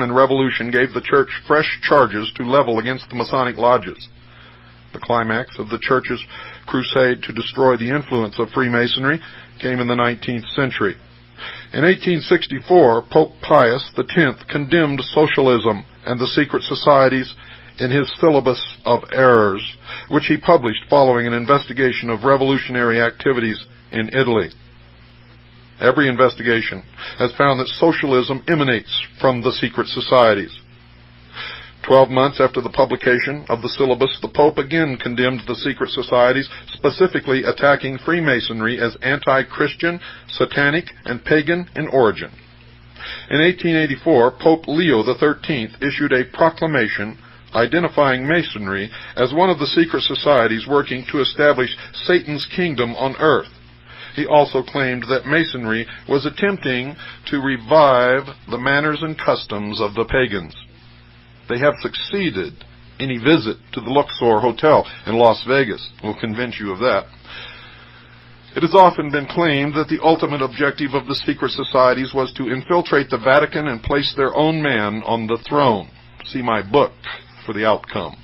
Freemasonism and revolution gave the Church fresh charges to level against the Masonic lodges. The climax of the Church's crusade to destroy the influence of Freemasonry came in the 19th century. In 1864, Pope Pius X condemned socialism and the secret societies in his Syllabus of Errors, which he published following an investigation of revolutionary activities in Italy. Every investigation has found that socialism emanates from the secret societies. 12 months after the publication of the syllabus, the Pope again condemned the secret societies, specifically attacking Freemasonry as anti-Christian, satanic, and pagan in origin. In 1884, Pope Leo XIII issued a proclamation identifying Masonry as one of the secret societies working to establish Satan's kingdom on earth. He also claimed that Masonry was attempting to revive the manners and customs of the pagans. They have succeeded. Any visit to the Luxor Hotel in Las Vegas will convince you of that. It has often been claimed that the ultimate objective of the secret societies was to infiltrate the Vatican and place their own man on the throne. See my book for the outcome.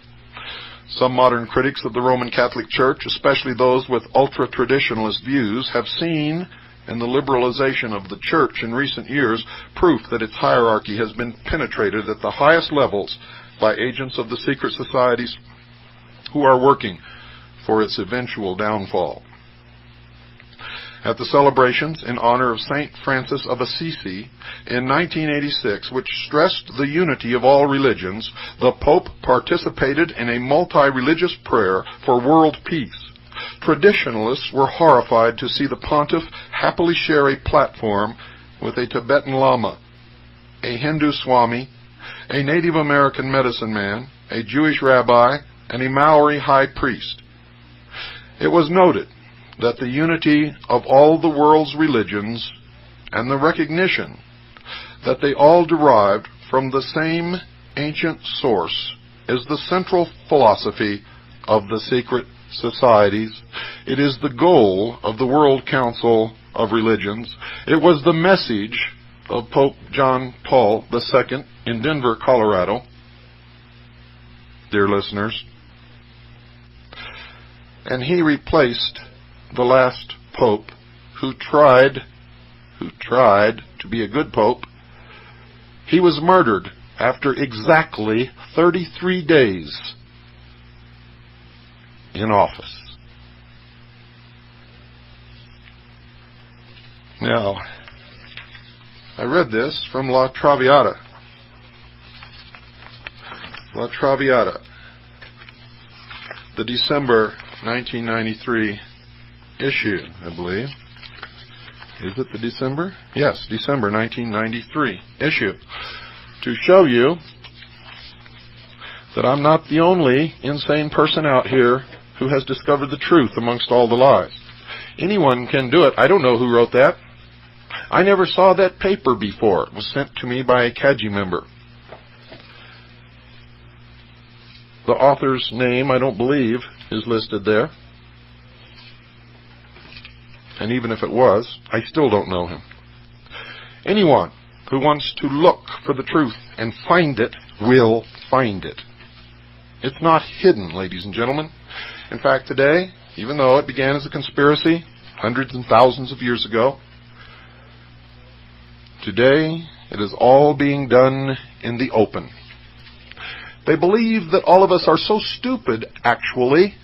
Some modern critics of the Roman Catholic Church, especially those with ultra-traditionalist views, have seen in the liberalization of the Church in recent years proof that its hierarchy has been penetrated at the highest levels by agents of the secret societies who are working for its eventual downfall. At the celebrations in honor of St. Francis of Assisi in 1986, which stressed the unity of all religions, the Pope participated in a multi-religious prayer for world peace. Traditionalists were horrified to see the pontiff happily share a platform with a Tibetan Lama, a Hindu Swami, a Native American medicine man, a Jewish rabbi, and a Maori high priest. It was noted that the unity of all the world's religions and the recognition that they all derived from the same ancient source is the central philosophy of the secret societies. It is the goal of the World Council of Religions. It was the message of Pope John Paul II in Denver, Colorado. Dear listeners, and he replaced the last pope who tried to be a good pope. He was murdered after exactly 33 days in office. Now, I read this from La Traviata. La Traviata, the December 1993 issue, I believe. Is it the December? Yes, December 1993 issue. To show you that I'm not the only insane person out here who has discovered the truth amongst all the lies. Anyone can do it. I don't know who wrote that. I never saw that paper before. It was sent to me by a Kaji member. The author's name, I don't believe, is listed there. And even if it was, I still don't know him. Anyone who wants to look for the truth and find it will find it. It's not hidden, ladies and gentlemen. In fact, today, even though it began as a conspiracy hundreds and thousands of years ago, today it is all being done in the open. They believe that all of us are so stupid, actually,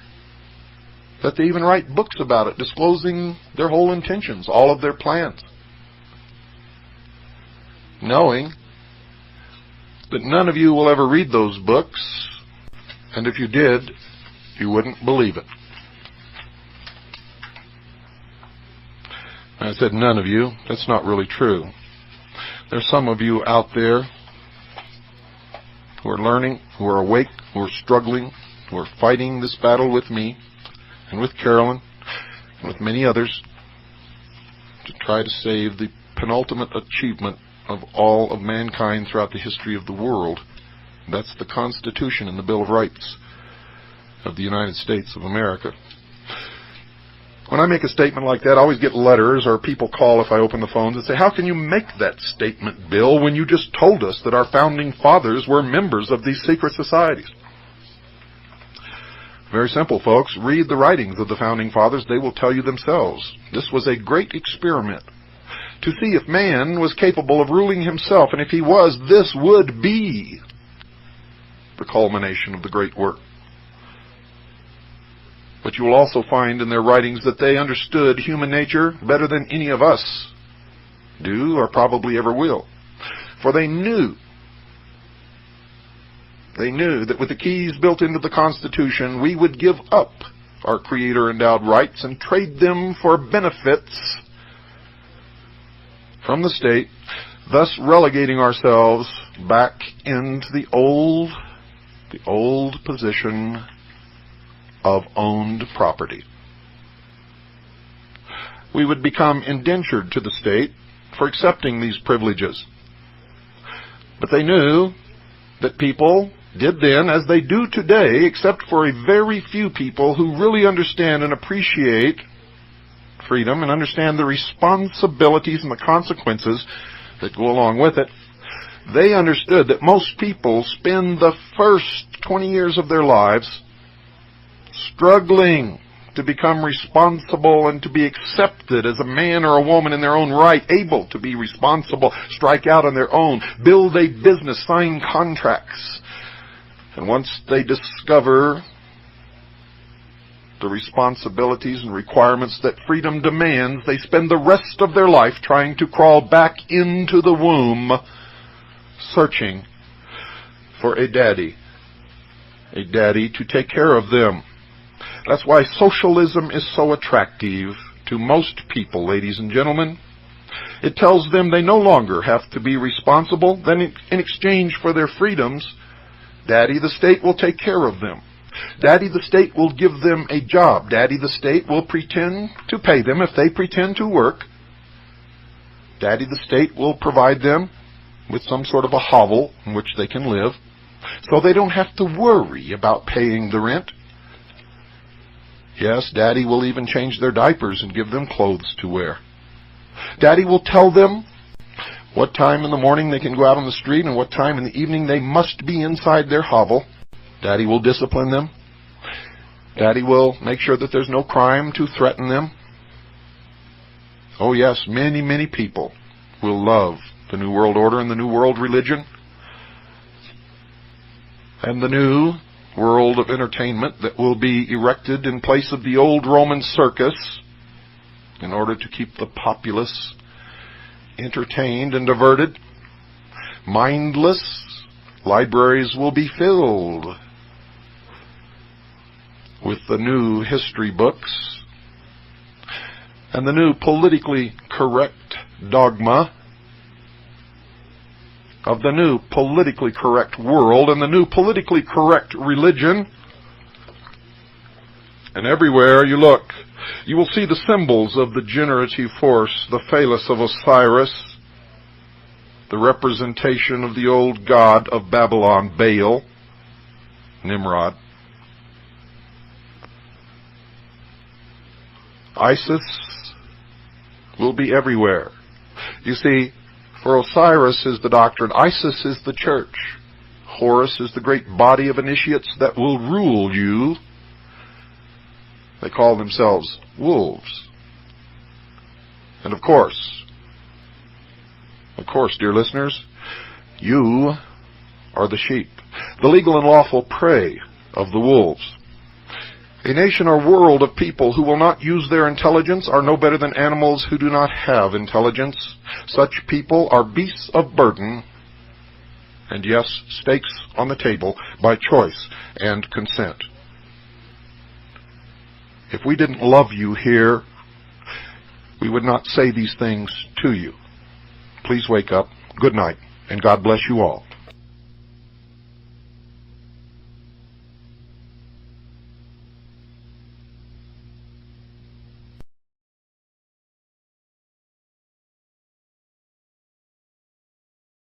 that they even write books about it, disclosing their whole intentions, all of their plans, knowing that none of you will ever read those books, and if you did, you wouldn't believe it. I said none of you. That's not really true. There's some of you out there who are learning, who are awake, who are struggling, who are fighting this battle with me and with Carolyn and with many others to try to save the penultimate achievement of all of mankind throughout the history of the world. That's the Constitution and the Bill of Rights of the United States of America. When I make a statement like that, I always get letters or people call if I open the phones and say, how can you make that statement, Bill, when you just told us that our founding fathers were members of these secret societies? Very simple, folks. Read the writings of the founding fathers. They will tell you themselves. This was a great experiment to see if man was capable of ruling himself, and if he was, this would be the culmination of the great work. But you will also find in their writings that they understood human nature better than any of us do or probably ever will. For they knew that with the keys built into the Constitution, we would give up our Creator-endowed rights and trade them for benefits from the state, thus relegating ourselves back into the old position of owned property. We would become indentured to the state for accepting these privileges. But they knew that people did then, as they do today, except for a very few people who really understand and appreciate freedom and understand the responsibilities and the consequences that go along with it. They understood that most people spend the first 20 years of their lives struggling to become responsible and to be accepted as a man or a woman in their own right, able to be responsible, strike out on their own, build a business, sign contracts. And once they discover the responsibilities and requirements that freedom demands, they spend the rest of their life trying to crawl back into the womb, searching for a daddy to take care of them. That's why socialism is so attractive to most people, ladies and gentlemen. It tells them they no longer have to be responsible. Then in exchange for their freedoms, Daddy the state will take care of them. Daddy the state will give them a job. Daddy the state will pretend to pay them if they pretend to work. Daddy the state will provide them with some sort of a hovel in which they can live, so they don't have to worry about paying the rent. Yes, Daddy will even change their diapers and give them clothes to wear. Daddy will tell them what time in the morning they can go out on the street and what time in the evening they must be inside their hovel. Daddy will discipline them. Daddy will make sure that there's no crime to threaten them. Oh yes, many, many people will love the New World Order and the New World Religion and the new world of entertainment that will be erected in place of the old Roman circus in order to keep the populace entertained and diverted. Mindless libraries will be filled with the new history books and the new politically correct dogma of the new politically correct world and the new politically correct religion. And everywhere you look, you will see the symbols of the generative force, the phallus of Osiris, the representation of the old god of Babylon, Baal, Nimrod. Isis will be everywhere. You see, for Osiris is the doctrine, Isis is the church, Horus is the great body of initiates that will rule you. They call themselves wolves. And of course, dear listeners, you are the sheep, the legal and lawful prey of the wolves. A nation or world of people who will not use their intelligence are no better than animals who do not have intelligence. Such people are beasts of burden, and yes, stakes on the table by choice and consent. If we didn't love you here, we would not say these things to you. Please wake up. Good night, and God bless you all.